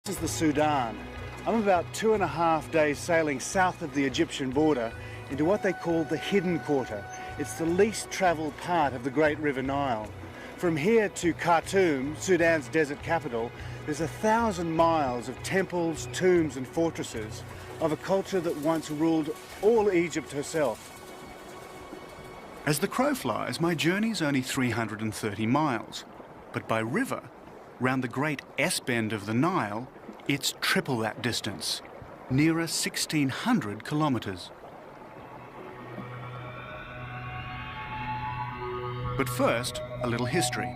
This is the Sudan. I'm about 2.5 days sailing south of the Egyptian border into what they call the Hidden Quarter. It's the least travelled part of the Great River Nile. From here to Khartoum, Sudan's desert capital, there's 1,000 miles of temples, tombs and fortresses of a culture that once ruled all Egypt herself. As the crow flies, my journey's only 330 miles, but by river, round the great S-bend of the Nile, it's triple that distance, nearer 1,600 kilometres. But first, a little history.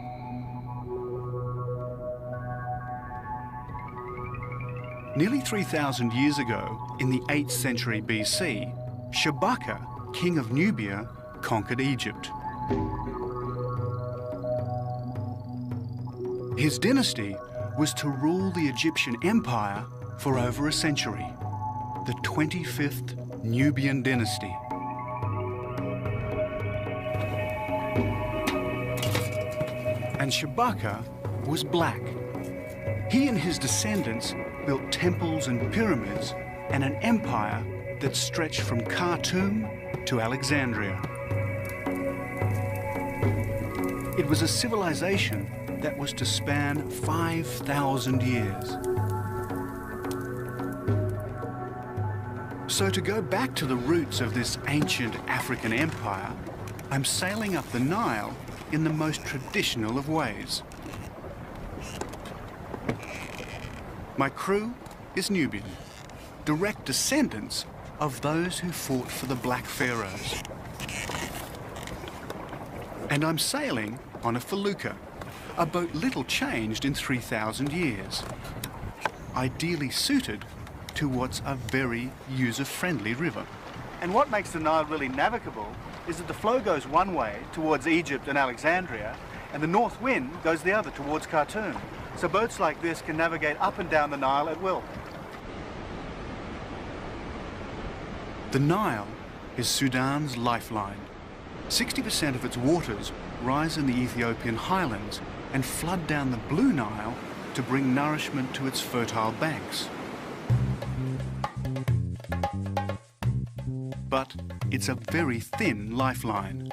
Nearly 3,000 years ago, in the 8th century BC, Shabaka, king of Nubia, conquered Egypt. His dynasty was to rule the Egyptian Empire for over a century, the 25th Nubian dynasty. And Shabaka was black. He and his descendants built temples and pyramids and an empire that stretched from Khartoum to Alexandria. It was a civilization that was to span 5,000 years. So to go back to the roots of this ancient African empire, I'm sailing up the Nile in the most traditional of ways. My crew is Nubian, direct descendants of those who fought for the Black Pharaohs. And I'm sailing on a felucca, a boat little changed in 3,000 years, ideally suited to what's a very user-friendly river. And what makes the Nile really navigable is that the flow goes one way towards Egypt and Alexandria, and the north wind goes the other towards Khartoum. So boats like this can navigate up and down the Nile at will. The Nile is Sudan's lifeline. 60% of its waters rise in the Ethiopian highlands and flood down the Blue Nile to bring nourishment to its fertile banks. But it's a very thin lifeline,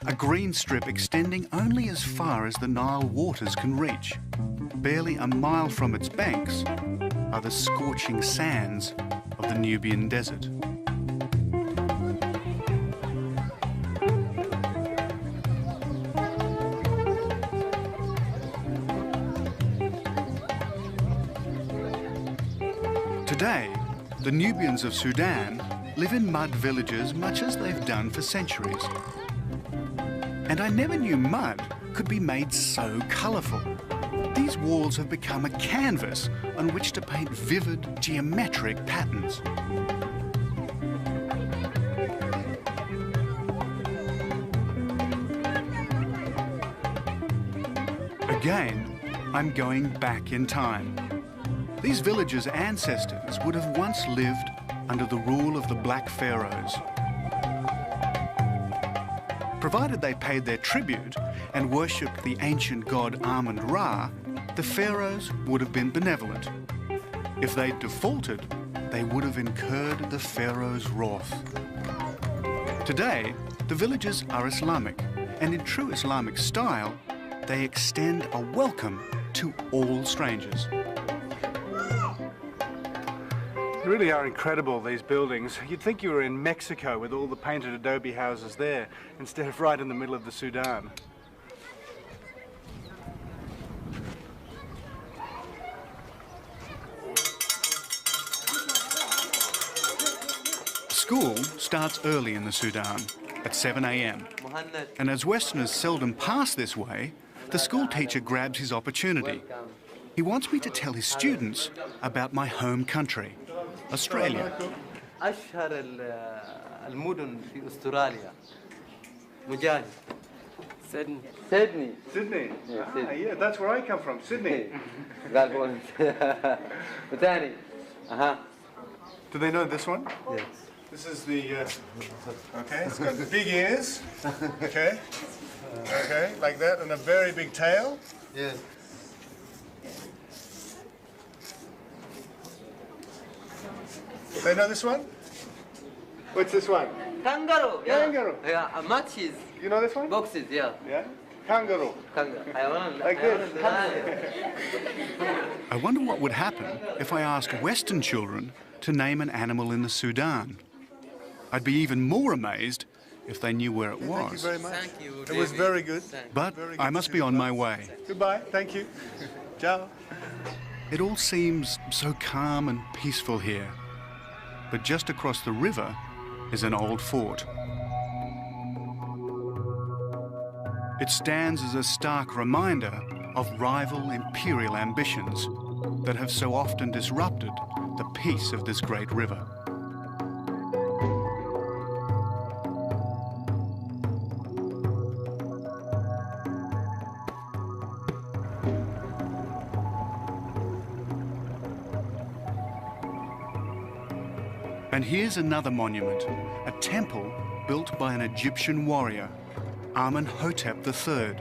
a green strip extending only as far as the Nile waters can reach. Barely a mile from its banks are the scorching sands of the Nubian desert. Today, the Nubians of Sudan live in mud villages much as they've done for centuries. And I never knew mud could be made so colourful. These walls have become a canvas on which to paint vivid, geometric patterns. Again, I'm going back in time. These villages' ancestors would have once lived under the rule of the Black Pharaohs. Provided they paid their tribute and worshipped the ancient god Amun-Ra, the pharaohs would have been benevolent. If they'd defaulted, they would have incurred the pharaoh's wrath. Today, the villages are Islamic, and in true Islamic style, they extend a welcome to all strangers. They really are incredible, these buildings. You'd think you were in Mexico with all the painted adobe houses there, instead of right in the middle of the Sudan. School starts early in the Sudan, at 7 a.m. And as Westerners seldom pass this way, the school teacher grabs his opportunity. He wants me to tell his students about my home country, Australia. أشهر المدن في أستراليا مجاهد Sydney. Sydney? Yeah, that's where I come from, Sydney. Do they know this one? Yes. This is the, okay, it's got big ears, okay, like that, and a very big tail. Yes. They know this one? What's this one? Kangaroo. Yeah. Kangaroo. Yeah. Matches. You know this one? Boxes. Yeah. Yeah? Kangaroo. Kangaroo. Like this. I wonder what would happen if I asked Western children to name an animal in the Sudan. I'd be even more amazed if they knew where it was. Thank you very much. Thank you. It was very good. But Very I good must to be see on you. my way. Goodbye. Thank you. Ciao. It all seems so calm and peaceful here. But just across the river is an old fort. It stands as a stark reminder of rival imperial ambitions that have so often disrupted the peace of this great river. And here's another monument, a temple built by an Egyptian warrior, Amenhotep III,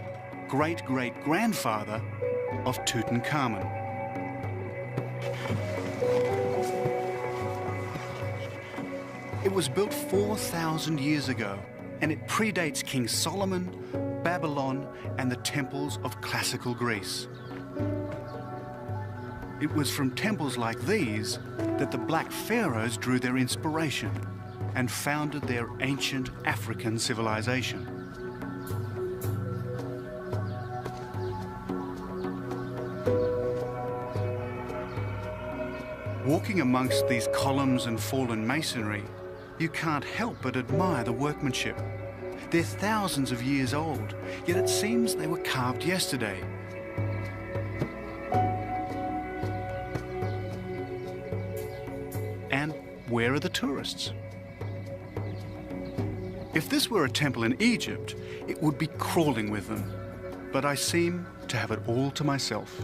great-great-grandfather of Tutankhamun. It was built 4,000 years ago, and it predates King Solomon, Babylon, and the temples of classical Greece. It was from temples like these that the Black Pharaohs drew their inspiration and founded their ancient African civilization. Walking amongst these columns and fallen masonry, you can't help but admire the workmanship. They're thousands of years old, yet it seems they were carved yesterday. And where are the tourists? If this were a temple in Egypt, it would be crawling with them. But I seem to have it all to myself.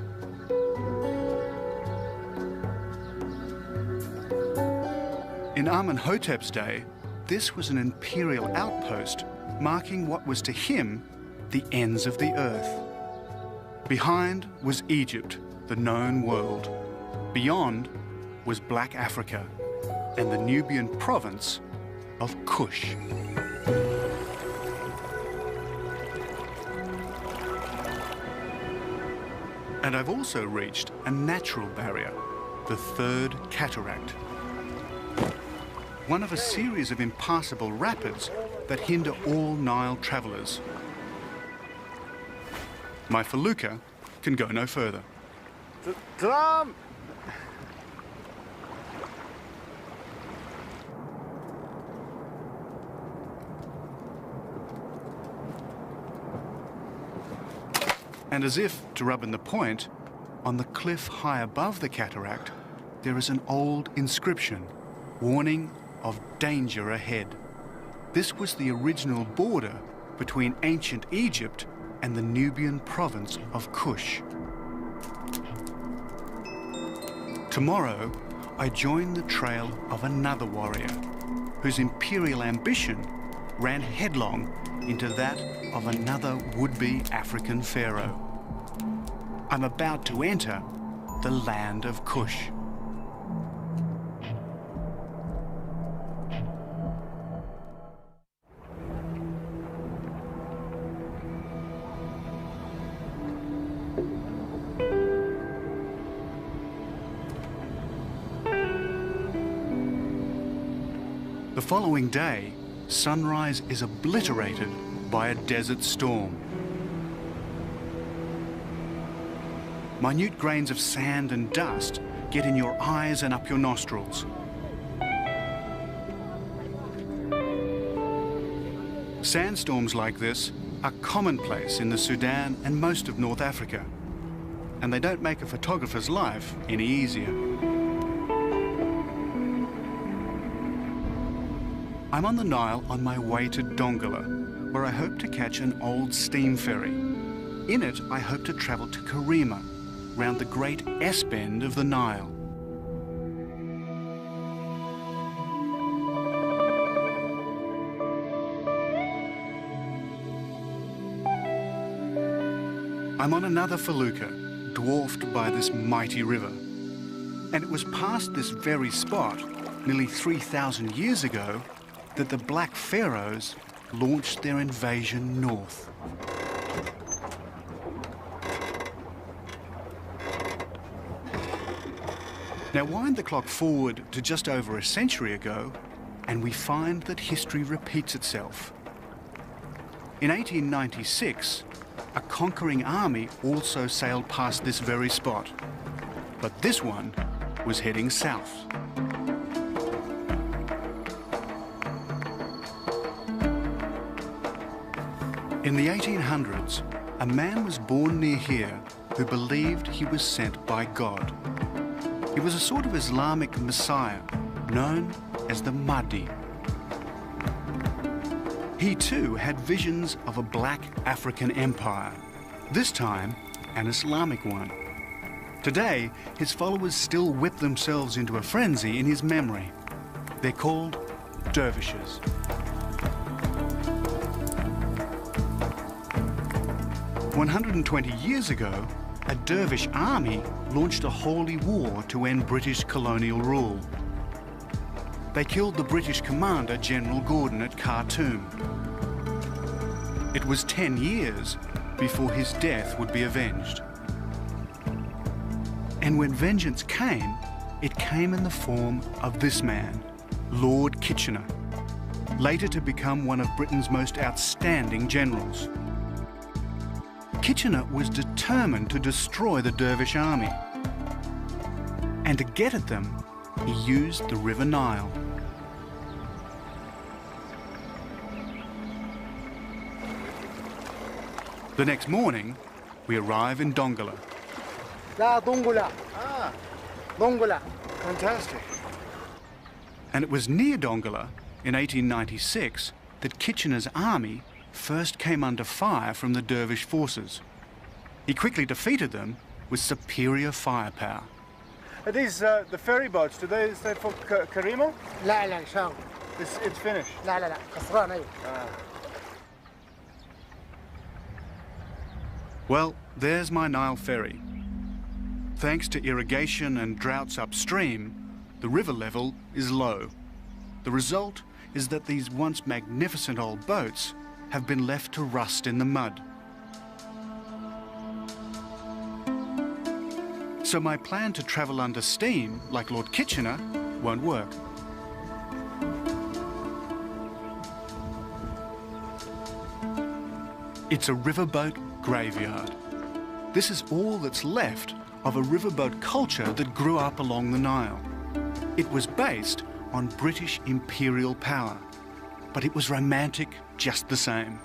In Amenhotep's day, this was an imperial outpost marking what was to him the ends of the earth. Behind was Egypt, the known world. Beyond was Black Africa and the Nubian province of Kush. And I've also reached a natural barrier, the Third Cataract. One of a series of impassable rapids that hinder all Nile travellers. My felucca can go no further. Salam! And as if to rub in the point, on the cliff high above the cataract, there is an old inscription warning of danger ahead. This was the original border between ancient Egypt and the Nubian province of Kush. Tomorrow, I join the trail of another warrior whose imperial ambition ran headlong into that of another would-be African pharaoh. I'm about to enter the land of Kush. The following day, sunrise is obliterated by a desert storm. Minute grains of sand and dust get in your eyes and up your nostrils. Sandstorms like this are commonplace in the Sudan and most of North Africa, and they don't make a photographer's life any easier. I'm on the Nile on my way to Dongola, where I hope to catch an old steam ferry. In it, I hope to travel to Karima, round the great S-bend of the Nile. I'm on another felucca, dwarfed by this mighty river. And it was past this very spot nearly 3,000 years ago that the Black Pharaohs launched their invasion north. Now wind the clock forward to just over a century ago, and we find that history repeats itself. In 1896, a conquering army also sailed past this very spot, but this one was heading south. In the 1800s, a man was born near here who believed he was sent by God. He was a sort of Islamic messiah known as the Mahdi. He too had visions of a black African empire, this time an Islamic one. Today, his followers still whip themselves into a frenzy in his memory. They're called dervishes. "120 years ago, a dervish army launched a holy war to end British colonial rule. They killed the British commander, General Gordon, at Khartoum. It was 10 years before his death would be avenged. And when vengeance came, it came in the form of this man, Lord Kitchener, later to become one of Britain's most outstanding generals. Kitchener was determined to destroy the dervish army. And to get at them, he used the River Nile. The next morning, we arrive in Dongola. Dongola. Ah, Dongola. Fantastic. And it was near Dongola, in 1896, that Kitchener's army first came under fire from the dervish forces. He quickly defeated them with superior firepower. Are these the ferry boats? Do they stay for Karima? لا لا شاو. It's finished. لا لا لا خسران أيوة. Well, there's my Nile ferry. Thanks to irrigation and droughts upstream, the river level is low. The result is that these once magnificent old boats have been left to rust in the mud. So my plan to travel under steam, like Lord Kitchener, won't work. It's a riverboat graveyard. This is all that's left of a riverboat culture that grew up along the Nile. It was based on British imperial power, but it was romantic just the same.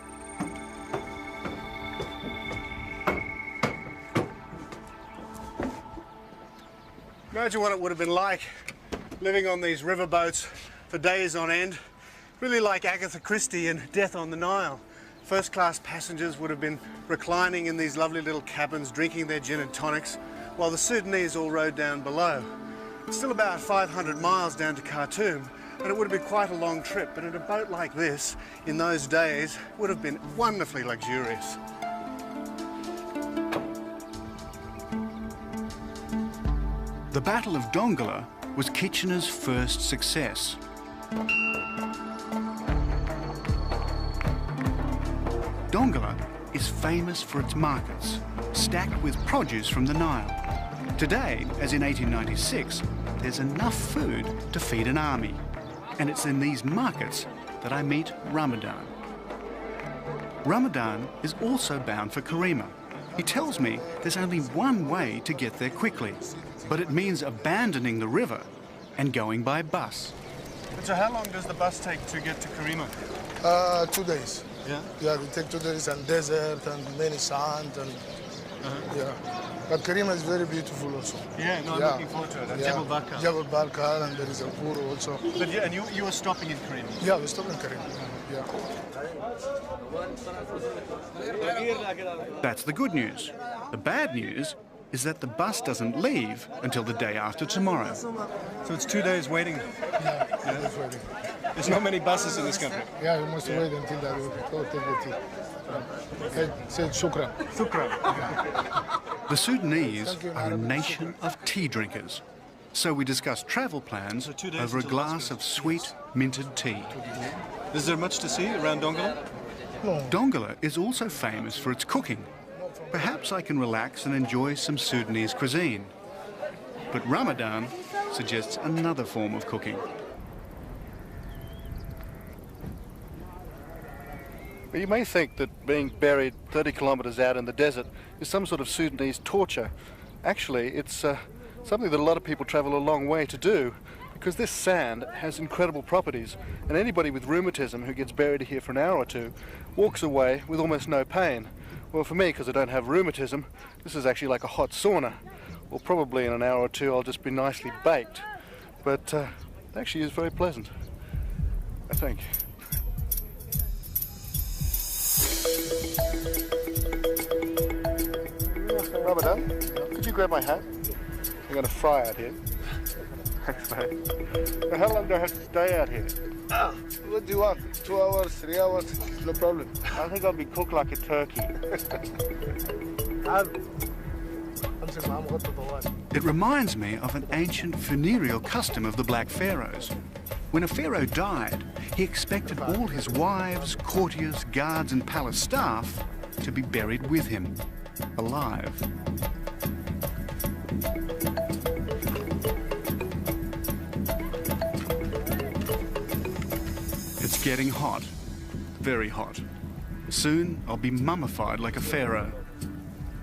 Imagine what it would have been like living on these riverboats for days on end. Really like Agatha Christie in Death on the Nile. First-class passengers would have been reclining in these lovely little cabins, drinking their gin and tonics, while the Sudanese all rode down below. It's still about 500 miles down to Khartoum, and it would have been quite a long trip, but in a boat like this, in those days, would have been wonderfully luxurious. The Battle of Dongola was Kitchener's first success. Dongola is famous for its markets, stacked with produce from the Nile. Today, as in 1896, there's enough food to feed an army. And it's in these markets that I meet Ramadan. Ramadan is also bound for Karima. He tells me there's only one way to get there quickly, but it means abandoning the river and going by bus. And so how long does the bus take to get to Karima? 2 days. Yeah? Yeah, we take 2 days and desert and many sand and yeah. But Karima is very beautiful also. Yeah, no, I'm looking forward to it. And Jebel Barkar. Jebel Barkar, and there is a Puru also. But yeah, and you were stopping in Karima? Yeah, we stop in Karima. Yeah. That's the good news. The bad news is that the bus doesn't leave until the day after tomorrow. So it's 2 days waiting. Yeah, that's waiting. There's not many buses in this country. Yeah, you must wait until that. Go take the tea. Okay, say shukran. Shukran. The Sudanese are a nation of tea drinkers. So we discussed travel plans over a glass of sweet minted tea. Is there much to see around Dongola? Dongola is also famous for its cooking. Perhaps I can relax and enjoy some Sudanese cuisine. But Ramadan suggests another form of cooking. You may think that being buried 30 kilometres out in the desert is some sort of Sudanese torture. Actually, it's something that a lot of people travel a long way to do, because this sand has incredible properties, and anybody with rheumatism who gets buried here for an hour or two walks away with almost no pain. Well, for me, because I don't have rheumatism, this is actually like a hot sauna. Well, probably in an hour or two I'll just be nicely baked, but it actually is very pleasant, I think. Ramadan, could you grab my hat? I'm going to fry out here. Thanks, mate. How long do I have to stay out here? What do you want? 2 hours, 3 hours? No problem. I think I'll be cooked like a turkey. It reminds me of an ancient funereal custom of the Black Pharaohs. When a pharaoh died, he expected all his wives, courtiers, guards and palace staff to be buried with him, alive. It's getting hot, very hot. Soon I'll be mummified like a pharaoh.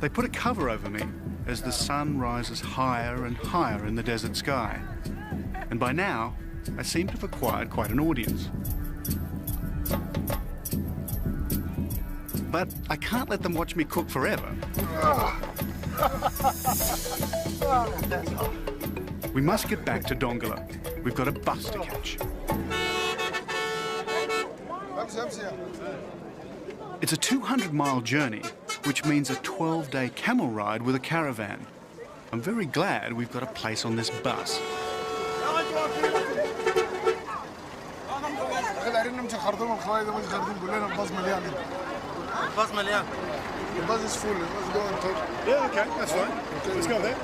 They put a cover over me as the sun rises higher and higher in the desert sky. And by now, I seem to have acquired quite an audience. But I can't let them watch me cook forever. We must get back to Dongola. We've got a bus to catch. It's a 200-mile journey, which means a 12-day camel ride with a caravan. I'm very glad we've got a place on this bus. The bus is full. Let's go and talk. Yeah, okay, that's fine. Okay. Let's go there.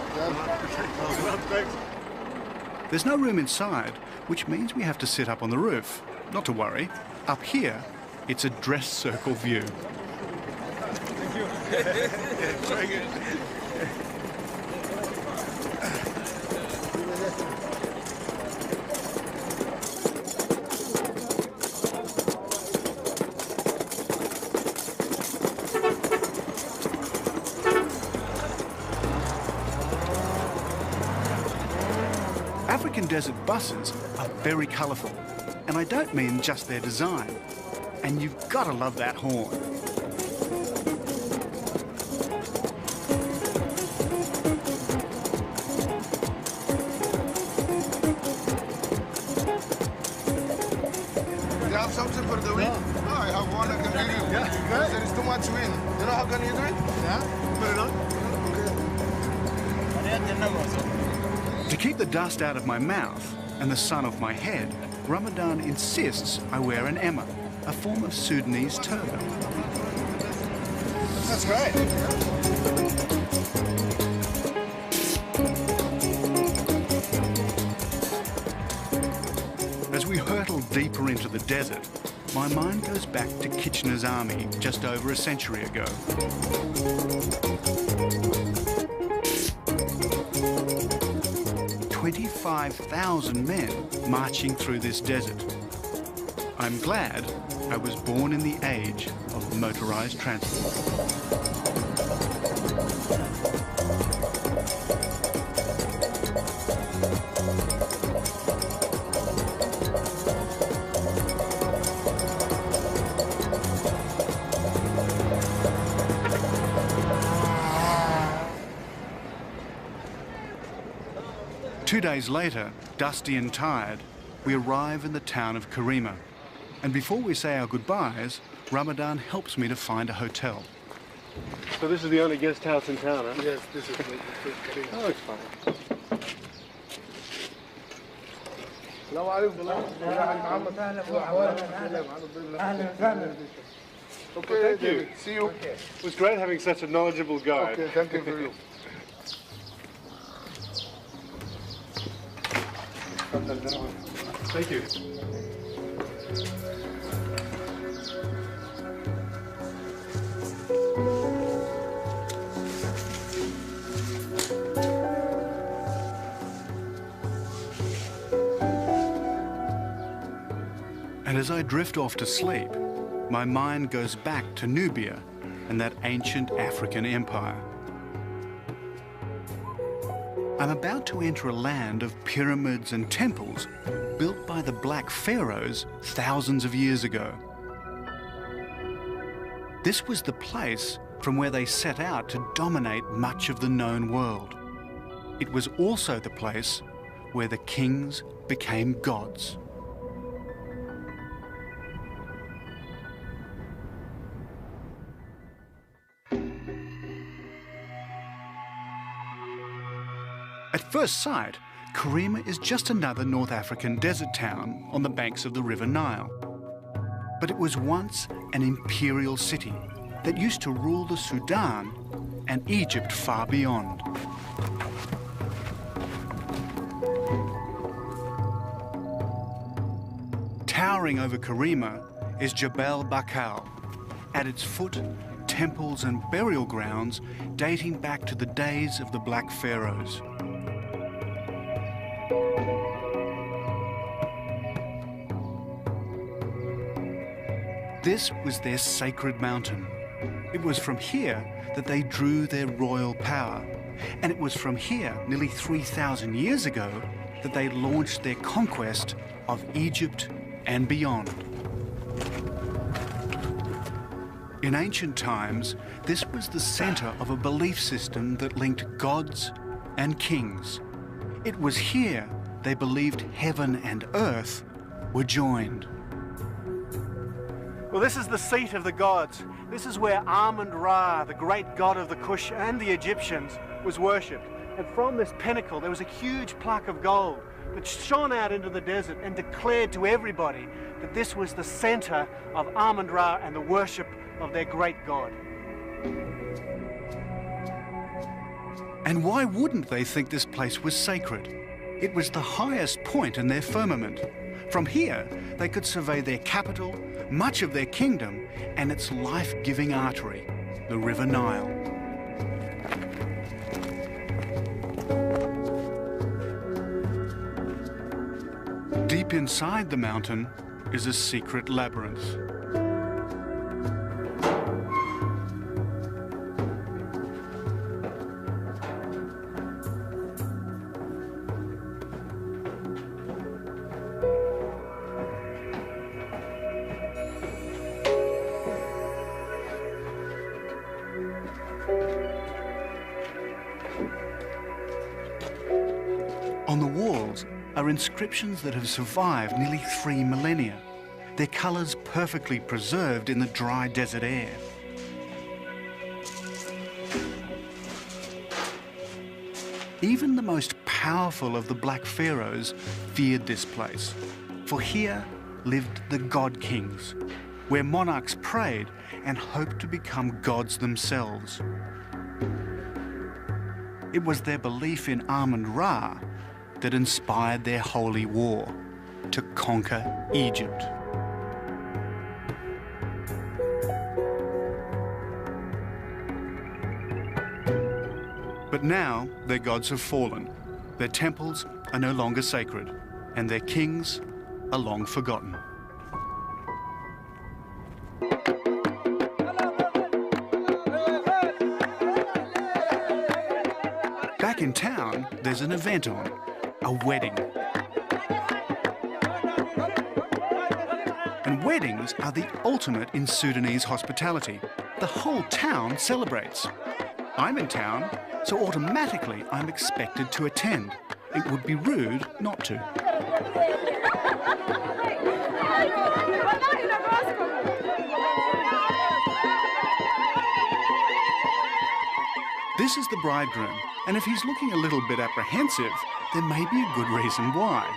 There's no room inside, which means we have to sit up on the roof. Not to worry. Up here, it's a dress circle view. Thank you. Very good. African desert buses are very colourful, and I don't mean just their design. And you've got to love that horn. Do you have something for the wind? No, I have one I can give you. Yeah, because there is too much wind. You know how can you do it? Yeah. Put it on. To keep the dust out of my mouth and the sun off my head, Ramadan insists I wear an emma, a form of Sudanese turban. That's great. As we hurtle deeper into the desert, my mind goes back to Kitchener's army just over a century ago. "25,000 men marching through this desert. I'm glad I was born in the age of motorized transport." Two days later, dusty and tired, we arrive in the town of Karima. And before we say our goodbyes, Ramadan helps me to find a hotel. So this is the only guest house in town, huh? Yes, this is the Oh, it's fine. Okay, Thank you. David. See you. It was great having such a knowledgeable guide. Okay, thank you for you. Thank you. And as I drift off to sleep, my mind goes back to Nubia and that ancient African empire. I'm about to enter a land of pyramids and temples built by the Black Pharaohs thousands of years ago. This was the place from where they set out to dominate much of the known world. It was also the place where the kings became gods. At first sight, Karima is just another North African desert town on the banks of the River Nile. But it was once an imperial city that used to rule the Sudan and Egypt far beyond. Towering over Karima is Jebel Bakal. At its foot, temples and burial grounds dating back to the days of the Black Pharaohs. This was their sacred mountain. It was from here that they drew their royal power. And it was from here, nearly 3,000 years ago, that they launched their conquest of Egypt and beyond. In ancient times, this was the center of a belief system that linked gods and kings. It was here they believed heaven and earth were joined. Well, this is the seat of the gods. This is where Amun-Ra, the great god of the Kush and the Egyptians, was worshipped. And from this pinnacle, there was a huge plaque of gold that shone out into the desert and declared to everybody that this was the center of Amun-Ra and the worship of their great god. And why wouldn't they think this place was sacred? It was the highest point in their firmament. From here, they could survey their capital, much of their kingdom, and its life-giving artery, the River Nile. Deep inside the mountain is a secret labyrinth. On the walls are inscriptions that have survived nearly 3 millennia, their colours perfectly preserved in the dry desert air. Even the most powerful of the Black Pharaohs feared this place, for here lived the god kings, where monarchs prayed and hoped to become gods themselves. It was their belief in Amun-Ra that inspired their holy war to conquer Egypt. But now their gods have fallen. Their temples are no longer sacred, and their kings are long forgotten. Back in town, there's an event on. A wedding. And weddings are the ultimate in Sudanese hospitality. The whole town celebrates. I'm in town, so automatically I'm expected to attend. It would be rude not to. This is the bridegroom, and if he's looking a little bit apprehensive, there may be a good reason why.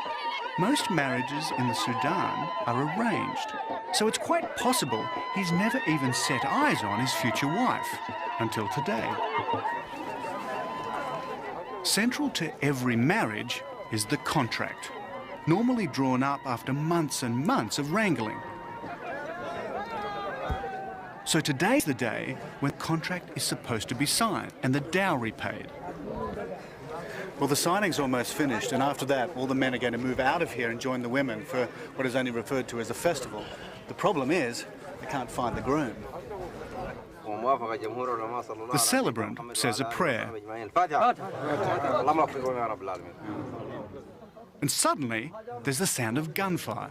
Most marriages in the Sudan are arranged, so it's quite possible he's never even set eyes on his future wife until today. Central to every marriage is the contract. normally drawn up after months and months of wrangling. So today's the day when the contract is supposed to be signed and the dowry paid. Well, the signing's almost finished, and after that, all the men are going to move out of here and join the women for what is only referred to as a festival. The problem is, they can't find the groom. The celebrant says a prayer. And suddenly, there's the sound of gunfire.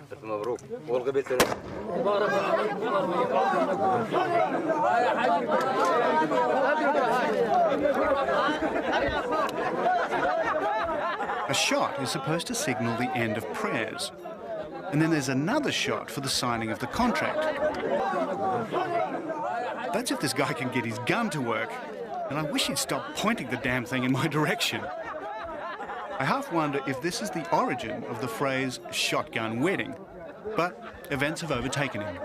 A shot is supposed to signal the end of prayers. And then there's another shot for the signing of the contract. That's if this guy can get his gun to work. And I wish he'd stop pointing the damn thing in my direction. I half wonder if this is the origin of the phrase shotgun wedding, but events have overtaken him.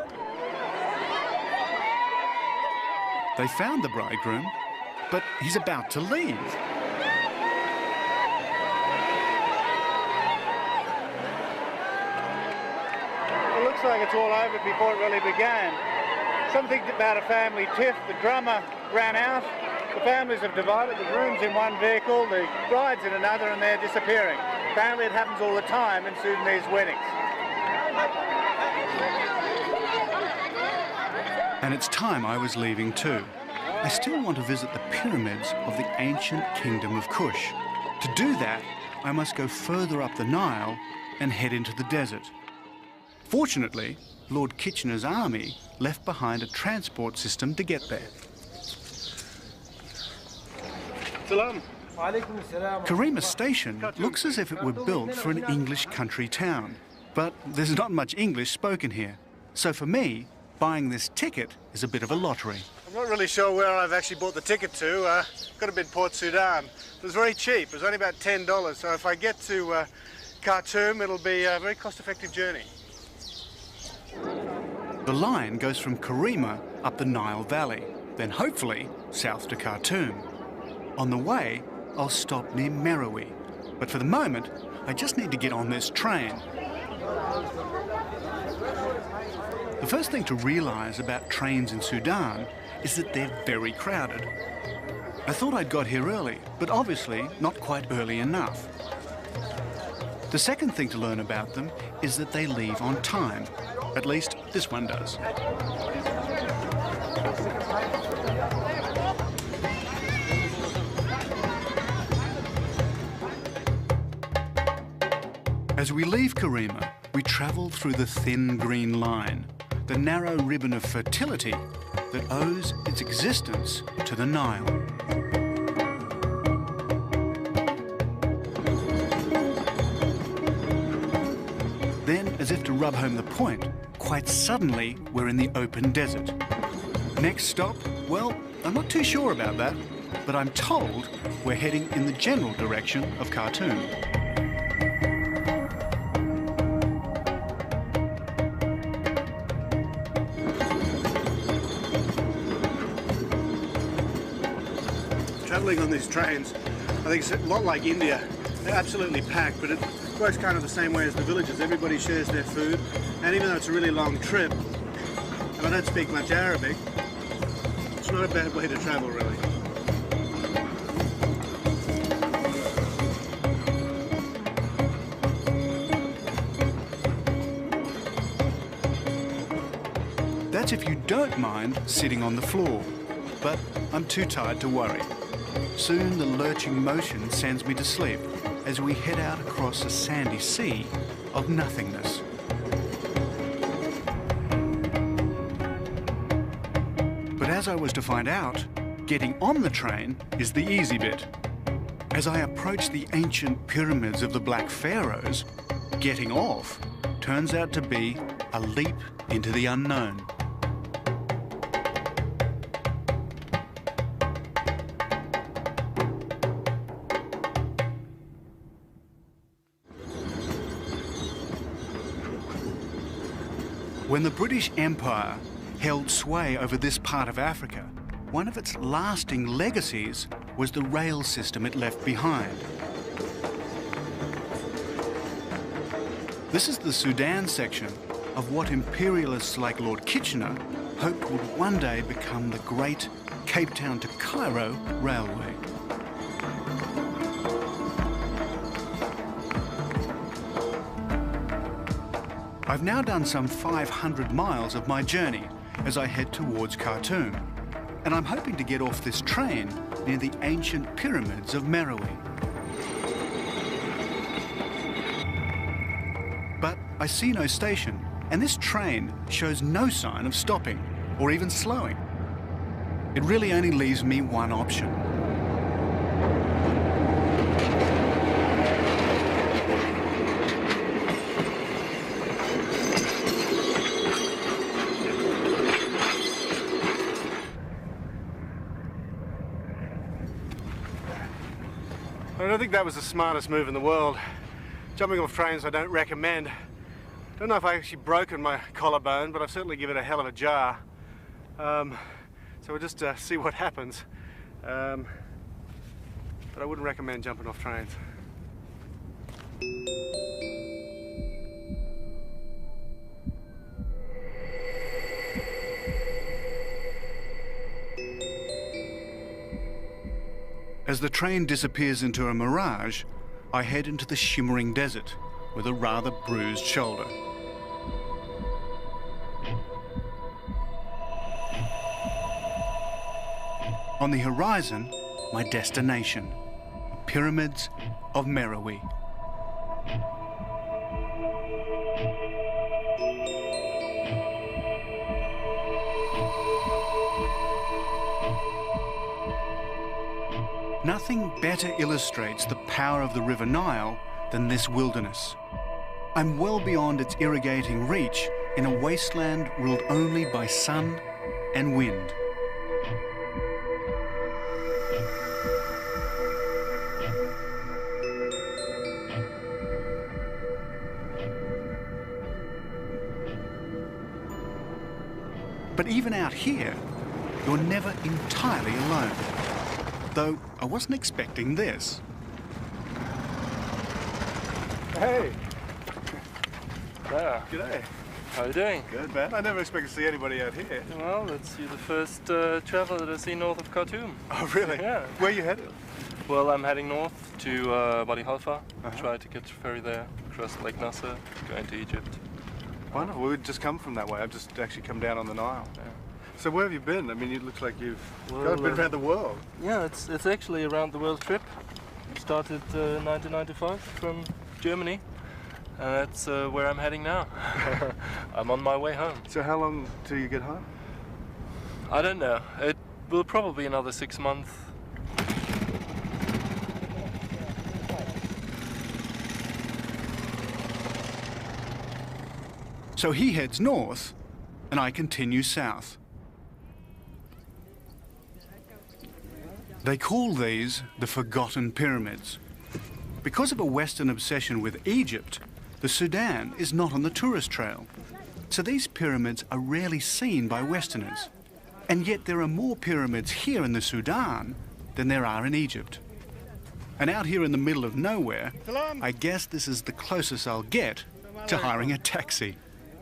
They found the bridegroom, but he's about to leave. It looks like it's all over before it really began. Something about a family tiff, the drummer ran out. The families have divided, the groom's in one vehicle, the bride's in another, and they're disappearing. Apparently it happens all the time in Sudanese weddings. And it's time I was leaving too. I still want to visit the pyramids of the ancient kingdom of Kush. To do that, I must go further up the Nile and head into the desert. Fortunately, Lord Kitchener's army left behind a transport system to get there. Karima Station looks as if it were built for an English country town, but there's not much English spoken here. So for me, buying this ticket is a bit of a lottery. I'm not really sure where I've actually bought the ticket to. Got to be Port Sudan. It was very cheap. It was only about $10. So if I get to Khartoum, it'll be a very cost-effective journey. The line goes from Karima up the Nile Valley, then hopefully south to Khartoum. On the way, I'll stop near Merowe. But for the moment, I just need to get on this train. The first thing to realise about trains in Sudan is that they're very crowded. I thought I'd got here early, but obviously not quite early enough. The second thing to learn about them is that they leave on time. At least this one does. As we leave Karima, we travel through the thin green line, the narrow ribbon of fertility that owes its existence to the Nile. Then, as if to rub home the point, quite suddenly we're in the open desert. Next stop, well, I'm not too sure about that, but I'm told we're heading in the general direction of Khartoum. Travelling on these trains, I think it's a lot like India. They're absolutely packed, but it works kind of the same way as the villages. Everybody shares their food, and even though it's a really long trip, and I don't speak much Arabic, it's not a bad way to travel, really. That's if you don't mind sitting on the floor, but I'm too tired to worry. Soon the lurching motion sends me to sleep as we head out across a sandy sea of nothingness. But as I was to find out, getting on the train is the easy bit. As I approach the ancient pyramids of the Black Pharaohs, getting off turns out to be a leap into the unknown. When the British Empire held sway over this part of Africa, one of its lasting legacies was the rail system it left behind. This is the Sudan section of what imperialists like Lord Kitchener hoped would one day become the great Cape Town to Cairo railway. I've now done some 500 miles of my journey as I head towards Khartoum, and I'm hoping to get off this train near the ancient pyramids of Meroe. But I see no station, and this train shows no sign of stopping or even slowing. It really only leaves me one option. I don't think that was the smartest move in the world. Jumping off trains I don't recommend. Don't know if I've actually broken my collarbone, but I've certainly given it a hell of a jar. So we'll just see what happens. But I wouldn't recommend jumping off trains. As the train disappears into a mirage, I head into the shimmering desert with a rather bruised shoulder. On the horizon, my destination, Pyramids of Meroe. Nothing better illustrates the power of the River Nile than this wilderness. I'm well beyond its irrigating reach in a wasteland ruled only by sun and wind. But even out here, you're never entirely alone. Though I wasn't expecting this. Hey! There. G'day. How are you doing? Good, man. I never expected to see anybody out here. Well, that's you the first traveller that I've seen north of Khartoum. Oh, really? Yeah. Where are you headed? Well, I'm heading north to Wadi Halfa. Try to catch a ferry there, across Lake Nasser, go into Egypt. Wonderful. We would just come from that way. I've just actually come down on the Nile. Yeah. So where have you been? I mean, it looks like you've Well, been around the world. Yeah, it's actually a round the world trip. Started 1995 from Germany, and that's where I'm heading now. I'm on my way home. So how long till you get home? I don't know. It will probably be another 6 months. So he heads north, and I continue south. They call these the Forgotten Pyramids. Because of a Western obsession with Egypt, the Sudan is not on the tourist trail. So these pyramids are rarely seen by Westerners. And yet there are more pyramids here in the Sudan than there are in Egypt. And out here in the middle of nowhere, I guess this is the closest I'll get to hiring a taxi.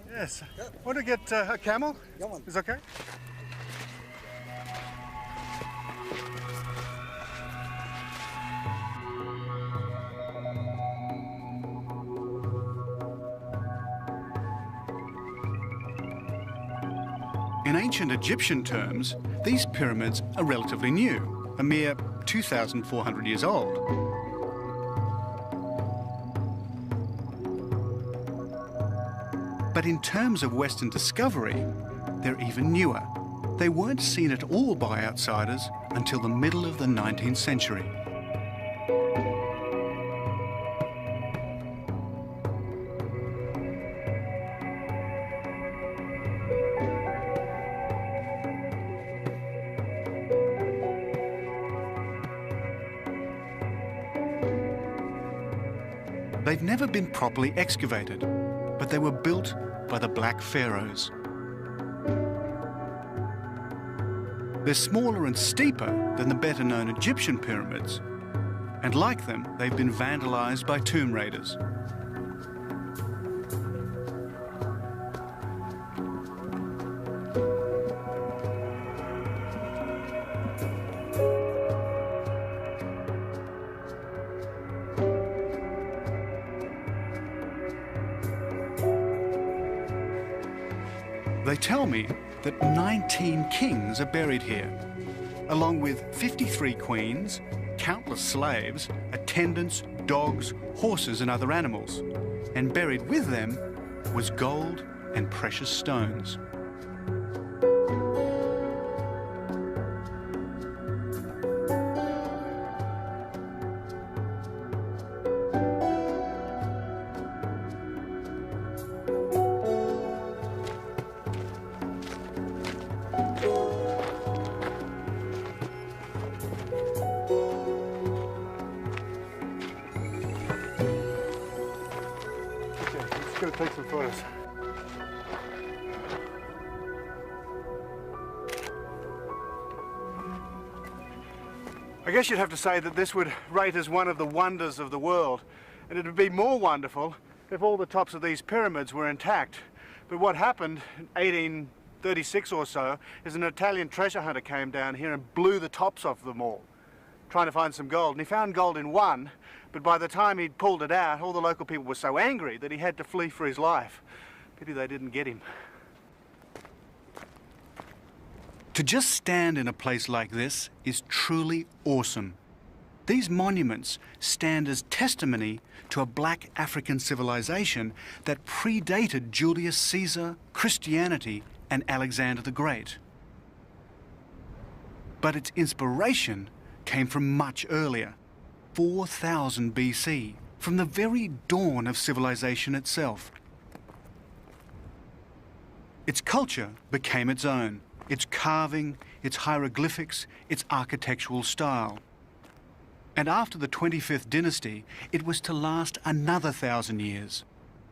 Yes. Want to get a camel? Is okay? In ancient Egyptian terms, these pyramids are relatively new, a mere 2,400 years old. But in terms of Western discovery, they're even newer. They weren't seen at all by outsiders until the middle of the 19th century. They've never been properly excavated, but they were built by the Black Pharaohs. They're smaller and steeper than the better-known Egyptian pyramids, and like them, they've been vandalized by tomb raiders. They tell me that 19 kings are buried here, along with 53 queens, countless slaves, attendants, dogs, horses and other animals. And buried with them was gold and precious stones. Let's go take some photos. I guess you'd have to say that this would rate as one of the wonders of the world, and it would be more wonderful if all the tops of these pyramids were intact. But what happened in 1836 or so is an Italian treasure hunter came down here and blew the tops off them all, trying to find some gold. And he found gold in one, but by the time he'd pulled it out, all the local people were so angry that he had to flee for his life. Pity they didn't get him. To just stand in a place like this is truly awesome. These monuments stand as testimony to a black African civilization that predated Julius Caesar, Christianity, and Alexander the Great. But its inspiration came from much earlier, 4000 BC, from the very dawn of civilization itself. Its culture became its own, its carving, its hieroglyphics, its architectural style. And after the 25th dynasty, it was to last another 1,000 years,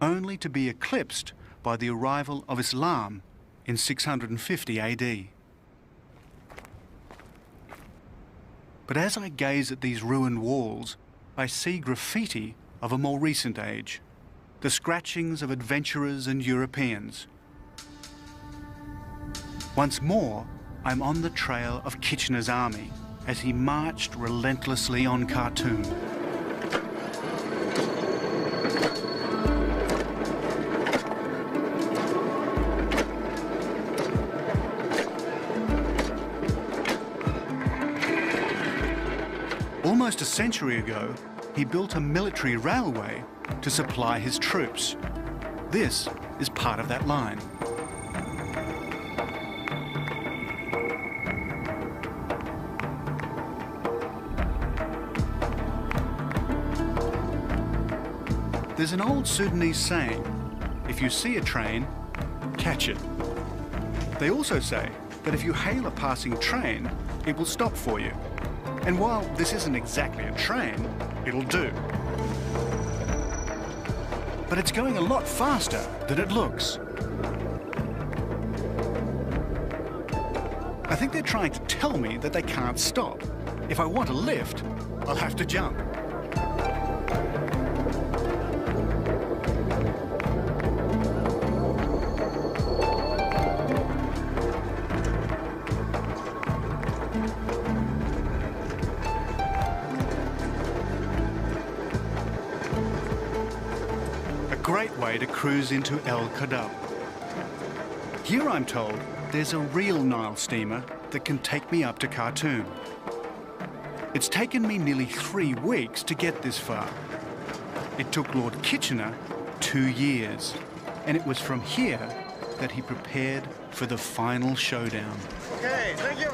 only to be eclipsed by the arrival of Islam in 650 AD. But as I gaze at these ruined walls, I see graffiti of a more recent age, the scratchings of adventurers and Europeans. Once more, I'm on the trail of Kitchener's army as he marched relentlessly on Khartoum. Almost a century ago, he built a military railway to supply his troops. This is part of that line. There's an old Sudanese saying, if you see a train, catch it. They also say that if you hail a passing train, it will stop for you. And while this isn't exactly a train, it'll do. But it's going a lot faster than it looks. I think they're trying to tell me that they can't stop. If I want a lift, I'll have to jump. Great way to cruise into El Kadab. Here I'm told there's a real Nile steamer that can take me up to Khartoum. It's taken me nearly 3 weeks to get this far. It took Lord Kitchener 2 years, and it was from here that he prepared for the final showdown. Okay, thank you.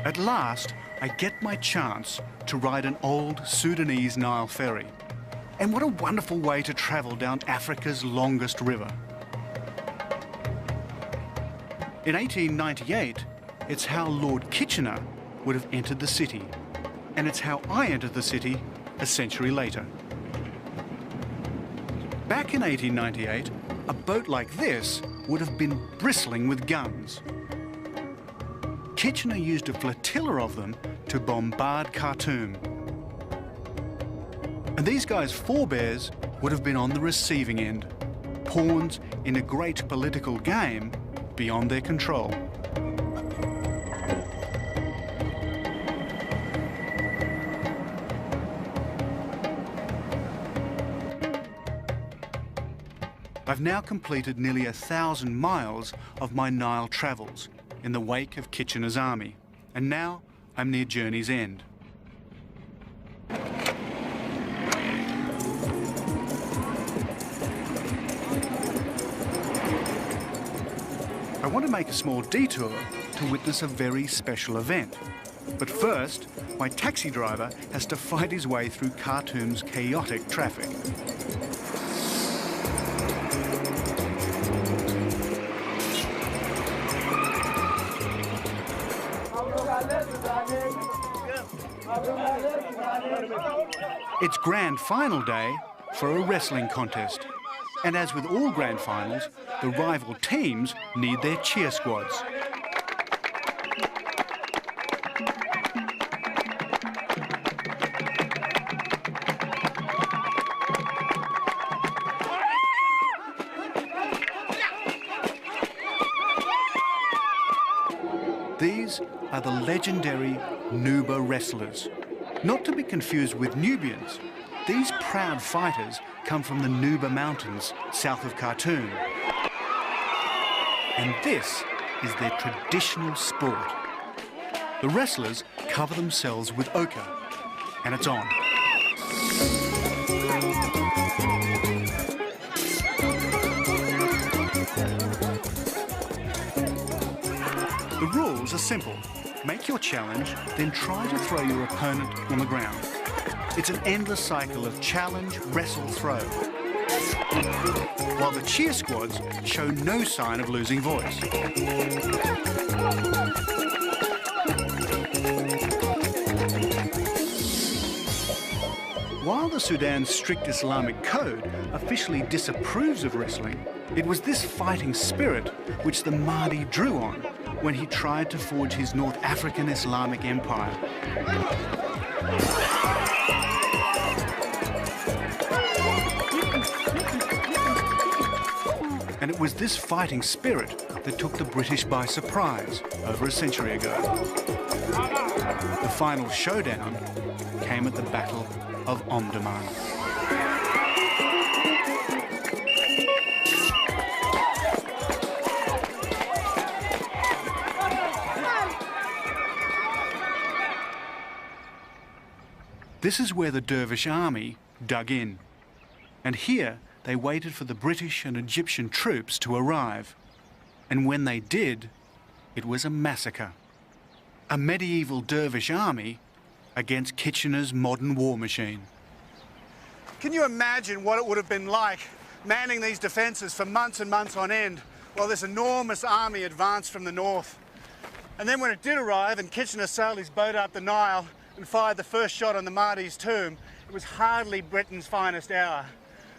At last, I get my chance to ride an old Sudanese Nile ferry. And what a wonderful way to travel down Africa's longest river. In 1898, it's how Lord Kitchener would have entered the city. And it's how I entered the city a century later. Back in 1898, a boat like this would have been bristling with guns. Kitchener used a flotilla of them to bombard Khartoum. And these guys' forebears would have been on the receiving end, pawns in a great political game beyond their control. I've now completed nearly 1,000 miles of my Nile travels in the wake of Kitchener's army, and now I'm near journey's end. I want to make a small detour to witness a very special event. But first, my taxi driver has to fight his way through Khartoum's chaotic traffic. It's grand final day for a wrestling contest. And as with all grand finals, the rival teams need their cheer squads. These are the legendary Nuba wrestlers. Not to be confused with Nubians, these proud fighters come from the Nuba Mountains, south of Khartoum. And this is their traditional sport. The wrestlers cover themselves with ochre, and it's on. The rules are simple. Make your challenge, then try to throw your opponent on the ground. It's an endless cycle of challenge, wrestle, throw. While the cheer squads show no sign of losing voice. While the Sudan's strict Islamic code officially disapproves of wrestling, it was this fighting spirit which the Mahdi drew on when he tried to forge his North African Islamic empire. And it was this fighting spirit that took the British by surprise over a century ago. The final showdown came at the Battle of Omdurman. This is where the Dervish army dug in. And here they waited for the British and Egyptian troops to arrive. And when they did, it was a massacre. A medieval Dervish army against Kitchener's modern war machine. Can you imagine what it would have been like manning these defences for months and months on end while this enormous army advanced from the north? And then when it did arrive and Kitchener sailed his boat up the Nile and fired the first shot on the Mahdi's tomb, it was hardly Britain's finest hour.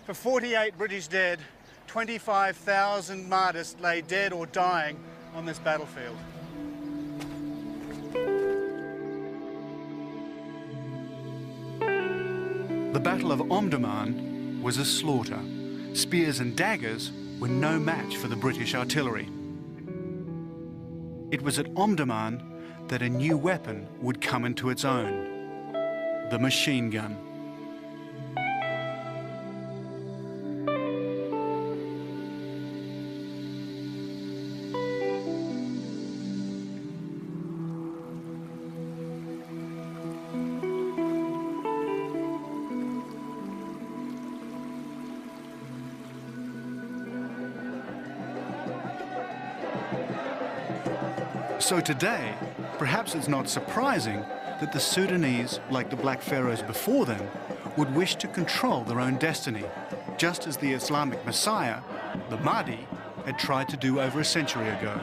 For 48 British dead, 25,000 martyrs lay dead or dying on this battlefield. The Battle of Omdurman was a slaughter. Spears and daggers were no match for the British artillery. It was at Omdurman that a new weapon would come into its own, the machine gun. So today, perhaps it's not surprising that the Sudanese, like the Black Pharaohs before them, would wish to control their own destiny, just as the Islamic Messiah, the Mahdi, had tried to do over a century ago.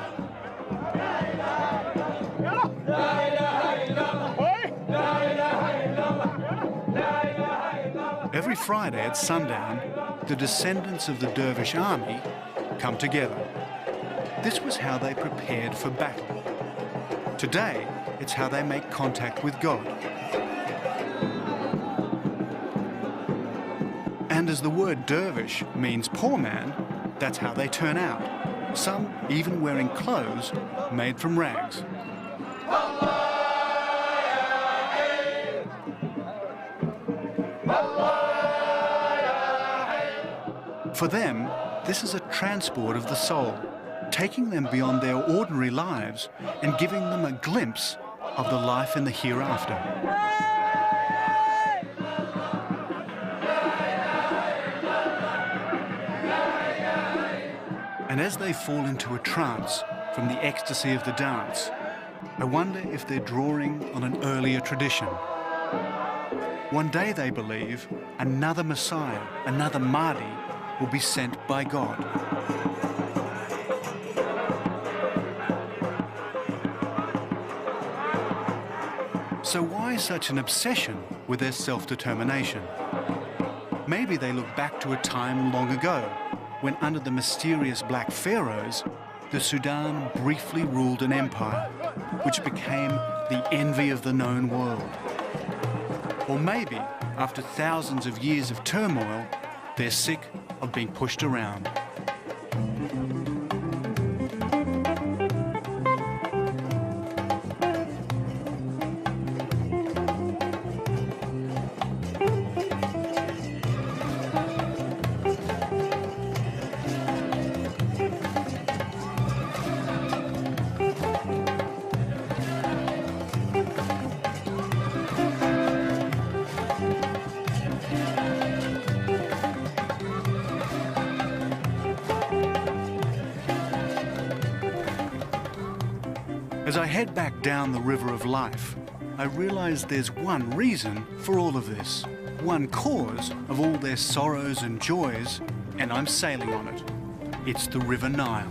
Every Friday at sundown, the descendants of the Dervish army come together. This was how they prepared for battle. Today, it's how they make contact with God. And as the word dervish means poor man, that's how they turn out. Some even wearing clothes made from rags. For them, This is a transport of the soul, taking them beyond their ordinary lives and giving them a glimpse of the life in the hereafter. And as they fall into a trance from the ecstasy of the dance, I wonder if they're drawing on an earlier tradition. One day, they believe, another Messiah, another Mahdi, will be sent by God. So why such an obsession with their self-determination? Maybe they look back to a time long ago, when under the mysterious Black Pharaohs, the Sudan briefly ruled an empire, which became the envy of the known world. Or maybe, after thousands of years of turmoil, they're sick of being pushed around. As I head back down the river of life, I realize there's one reason for all of this, one cause of all their sorrows and joys, and I'm sailing on it. It's the River Nile.